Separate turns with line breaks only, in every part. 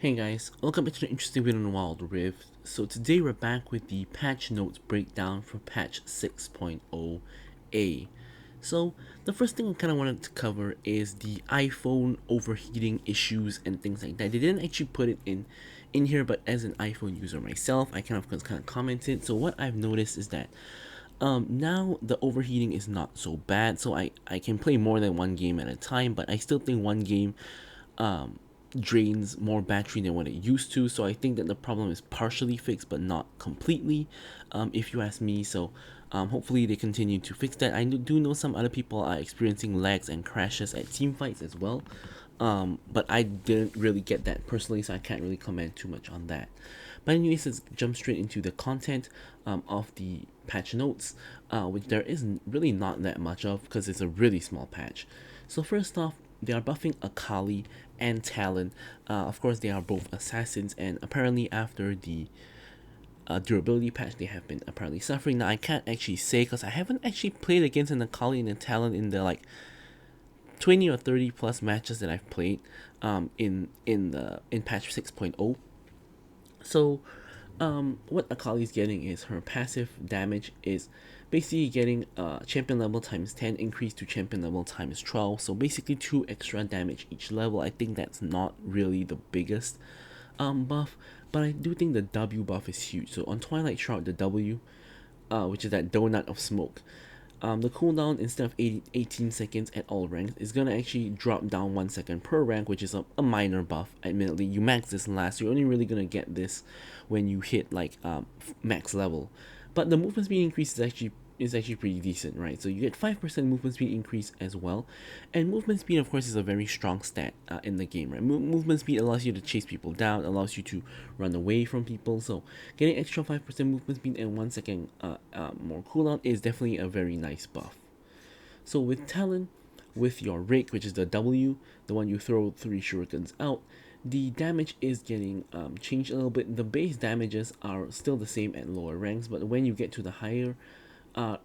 Hey guys, welcome back to the interesting video on Wild Rift. So today we're back with the patch notes breakdown for patch 6.0a. So the first thing I kind of wanted to cover is the iPhone overheating issues and things like that. They didn't actually put it in here, but as an iPhone user myself, I kind of commented. So what I've noticed is that now the overheating is not so bad, so I can play more than one game at a time, but I still think one game drains more battery than what it used to. So I think that the problem is partially fixed but not completely, if you ask me. So hopefully they continue to fix that. I do know some other people are experiencing lags and crashes at team fights as well, but I didn't really get that personally, so I can't really comment too much on that. But anyways, let's jump straight into the content of the patch notes, which there isn't really not that much of because it's a really small patch. So first off, they are buffing Akali and Talon. Of course, they are both assassins, and apparently after the durability patch, they have been apparently suffering. Now I can't actually say because I haven't actually played against an Akali and a Talon in the like 20 or 30 plus matches that I've played in patch 6.0. So what Akali is getting is her passive damage is basically getting champion level times 10 increase to champion level times 12, so basically 2 extra damage each level. I think that's not really the biggest buff, but I do think the W buff is huge. So on Twilight Shroud, the W, which is that donut of smoke, the cooldown instead of 18 seconds at all ranks is gonna actually drop down 1 second per rank, which is a minor buff. Admittedly, you max this last, you're only really gonna get this when you hit like max level, but the movement speed increase is actually pretty decent, right? So you get 5% movement speed increase as well, and movement speed of course is a very strong stat in the game, right? Movement speed allows you to chase people down, allows you to run away from people, so getting extra 5% movement speed and 1 second more cooldown is definitely a very nice buff. So with Talon, with your rake, which is the W, the one you throw 3 shurikens out, the damage is getting changed a little bit. The base damages are still the same at lower ranks, but when you get to the higher,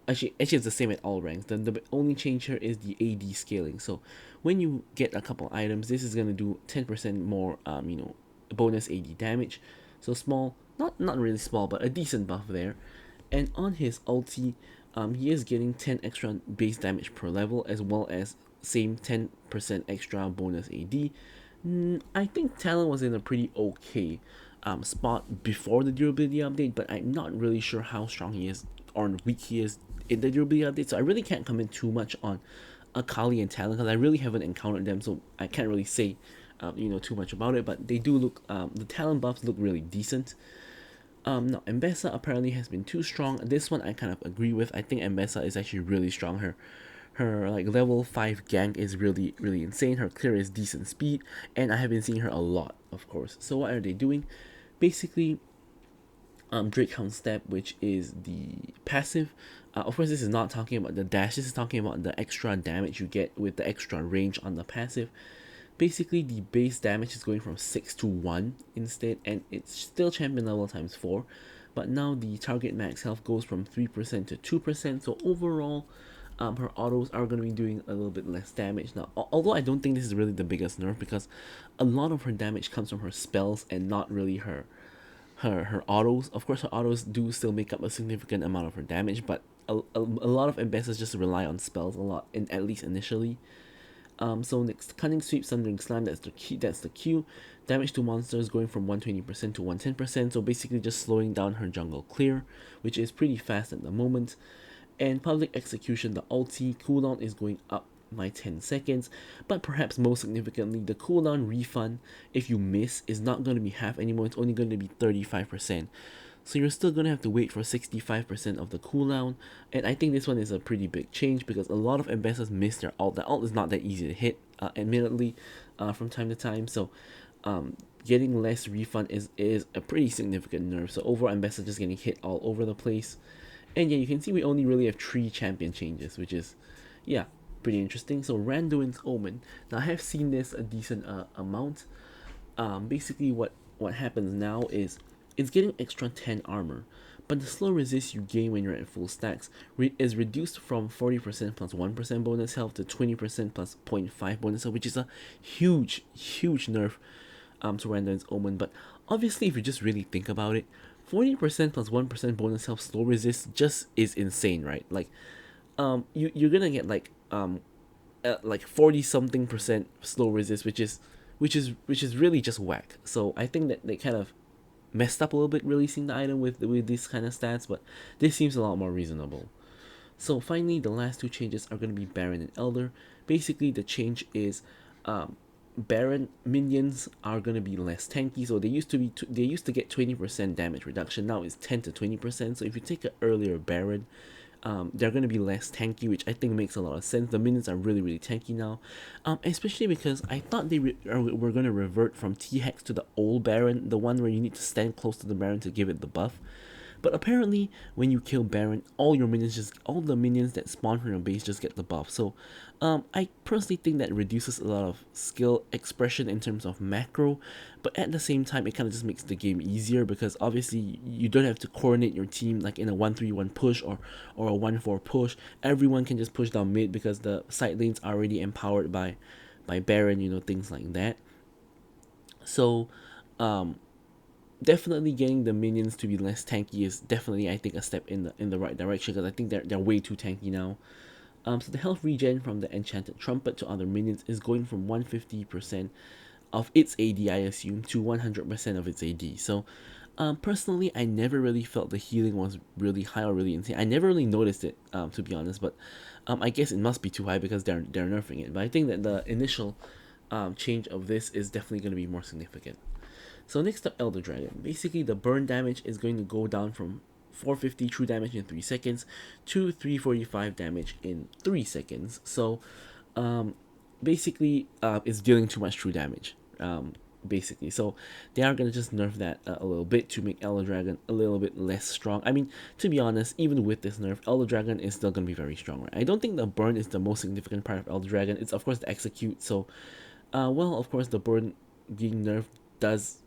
actually it's the same at all ranks. The only change here is the AD scaling. So when you get a couple items, this is gonna do 10% more bonus AD damage. So small, not really small, but a decent buff there. And on his ulti, he is getting 10 extra base damage per level, as well as same 10% extra bonus AD. I think Talon was in a pretty okay spot before the durability update, but I'm not really sure how strong he is or weak he is in the durability update, so I really can't comment too much on Akali and Talon because I really haven't encountered them, so I can't really say too much about it. But they do look, the Talon buffs look really decent. Now Mbessa apparently has been too strong. This one I kind of agree with. I think Mbessa is actually really strong. Her like level 5 gank is really insane. Her clear is decent speed, and I have been seeing her a lot, of course. So what are they doing? Basically, Drake Hound Step, which is the passive. Of course, this is not talking about the dash. This is talking about the extra damage you get with the extra range on the passive. Basically, the base damage is going from 6 to 1 instead, and it's still champion level times 4. But now the target max health goes from 3% to 2%. So overall, her autos are going to be doing a little bit less damage. Now, although I don't think this is really the biggest nerf, because a lot of her damage comes from her spells and not really her autos. Of course, her autos do still make up a significant amount of her damage, but a lot of Mbessas just rely on spells a lot, at least initially. So next, Cunning Sweep, Sundering Slam, that's the Q. Damage to monsters going from 120% to 110%, so basically just slowing down her jungle clear, which is pretty fast at the moment. And Public Execution, the ulti cooldown is going up by 10 seconds, but perhaps most significantly, the cooldown refund if you miss is not going to be half anymore, it's only going to be 35%. So you're still going to have to wait for 65% of the cooldown, and I think this one is a pretty big change because a lot of Mbessas miss their ult. The ult is not that easy to hit, admittedly, from time to time, so getting less refund is a pretty significant nerf. So overall, Mbessa just getting hit all over the place. And yeah, you can see we only really have 3 champion changes, which is, yeah, pretty interesting. So Randuin's Omen. Now I have seen this a decent amount. Basically what happens now is it's getting extra 10 armor, but the slow resist you gain when you're at full stacks is reduced from 40% plus 1% bonus health to 20% plus 0.5 bonus health, which is a huge nerf to Random's Omen. But obviously, if you just really think about it, 40% plus 1% bonus health slow resist just is insane, right? Like, you're gonna get like 40 something percent slow resist, which is really just whack. So I think that they kind of messed up a little bit releasing the item with these kind of stats, but this seems a lot more reasonable. So finally, the last two changes are going to be Baron and Elder. Basically, the change is Baron minions are going to be less tanky. So they used to get 20% damage reduction. Now it's 10 to 20%. So if you take an earlier Baron, they're going to be less tanky, which I think makes a lot of sense. The minions are really, really tanky now, especially because I thought they were going to revert from T-Hex to the old Baron, the one where you need to stand close to the Baron to give it the buff. But apparently, when you kill Baron, all the minions that spawn from your base just get the buff. So, I personally think that reduces a lot of skill expression in terms of macro, but at the same time, it kind of just makes the game easier because obviously you don't have to coordinate your team like in a 1-3-1 push or a 1-4 push. Everyone can just push down mid because the side lanes are already empowered by Baron, things like that. So, definitely getting the minions to be less tanky is definitely, I think, a step in the right direction because I think they're way too tanky now. So the health regen from the Enchanted Trumpet to other minions is going from 150% of its AD, I assume, to 100% of its AD. So, personally, I never really felt the healing was really high or really insane. I never really noticed it, to be honest, but I guess it must be too high because they're nerfing it. But I think that the initial change of this is definitely going to be more significant. So next up, Elder Dragon. Basically, the burn damage is going to go down from 450 true damage in 3 seconds to 345 damage in 3 seconds. So, basically, it's dealing too much true damage. Basically, so they are gonna just nerf that a little bit to make Elder Dragon a little bit less strong. I mean, to be honest, even with this nerf, Elder Dragon is still gonna be very strong, right? I don't think the burn is the most significant part of Elder Dragon. It's of course the execute. So, well, of course, the burn being nerfed does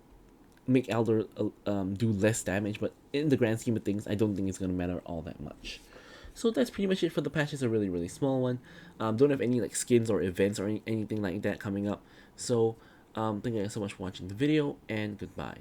make Elder do less damage, but in the grand scheme of things, I don't think it's gonna matter all that much. So that's pretty much it for the patch. It's a really, really small one. Don't have any like skins or events or anything like that coming up. So thank you guys so much for watching the video, and goodbye.